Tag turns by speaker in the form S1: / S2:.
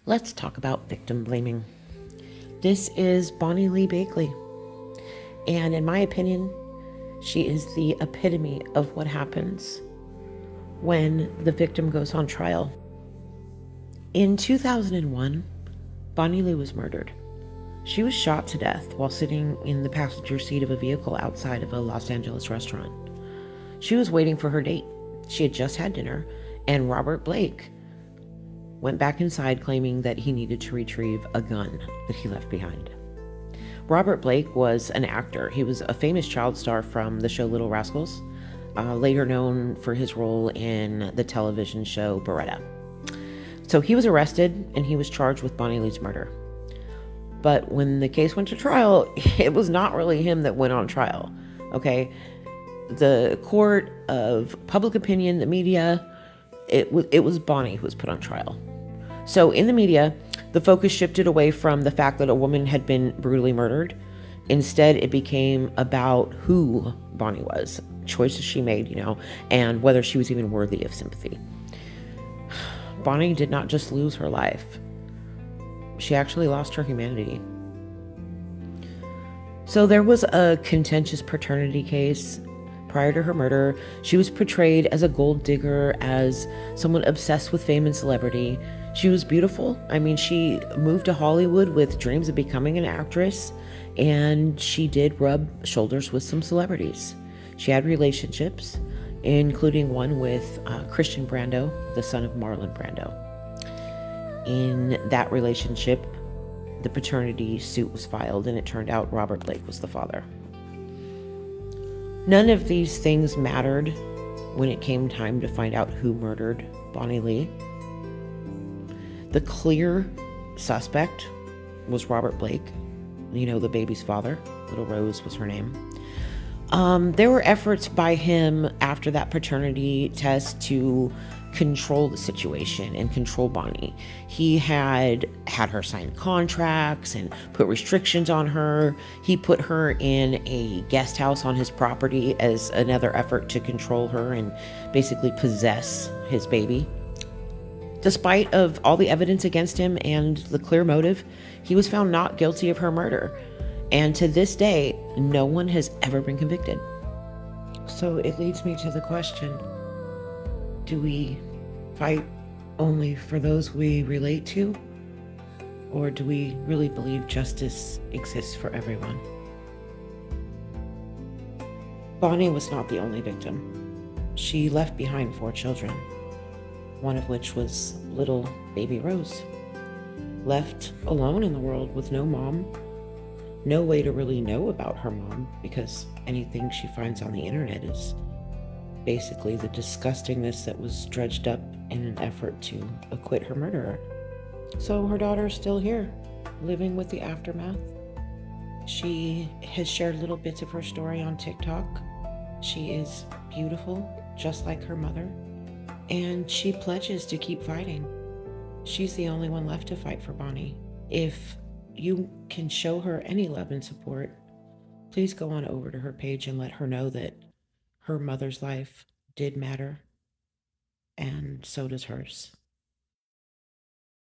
S1: Let's talk about victim blaming. This is Bonnie Lee Bakley, and in my opinion, she is the epitome of what happens when the victim goes on trial. In 2001, Bonnie Lee was murdered. She was shot to death while sitting in the passenger seat of a vehicle outside of a Los Angeles restaurant. She was waiting for her date. She had just had dinner, and Robert Blake went back inside claiming that he needed to retrieve a gun that he left behind. Robert Blake was an actor. He was a famous child star from the show Little Rascals, later known for his role in the television show Baretta. So he was arrested and he was charged with Bonnie Lee's murder. But when the case went to trial, it was not really him that went on trial, okay? The court of public opinion, the media, it was Bonnie who was put on trial. So in the media, the focus shifted away from the fact that a woman had been brutally murdered. Instead, it became about who Bonnie was, choices she made, and whether she was even worthy of sympathy. Bonnie did not just lose her life. She actually lost her humanity. So there was a contentious paternity case. Prior to her murder, she was portrayed as a gold digger, as someone obsessed with fame and celebrity. She was beautiful. I mean, she moved to Hollywood with dreams of becoming an actress, and she did rub shoulders with some celebrities. She had relationships, including one with Christian Brando, the son of Marlon Brando. In that relationship, the paternity suit was filed, and it turned out Robert Blake was the father. None of these things mattered when it came time to find out who murdered Bonnie Lee. The clear suspect was Robert Blake, the baby's father. Little Rose was her name. There were efforts by him after that paternity test to control the situation and control Bonnie. He had her sign contracts and put restrictions on her. He put her in a guest house on his property as another effort to control her and basically possess his baby. Despite of all the evidence against him and the clear motive, he was found not guilty of her murder. And to this day, no one has ever been convicted. So it leads me to the question, do we fight only for those we relate to? Or do we really believe justice exists for everyone? Bonnie was not the only victim. She left behind 4 children, one of which was little baby Rose. Left alone in the world with no mom, no way to really know about her mom, because anything she finds on the internet is basically the disgustingness that was dredged up in an effort to acquit her murderer. So her daughter's still here, living with the aftermath. She has shared little bits of her story on TikTok. She is beautiful, just like her mother, and she pledges to keep fighting. She's the only one left to fight for Bonnie. If you can show her any love and support, please go on over to her page and let her know that her mother's life did matter, and so does hers.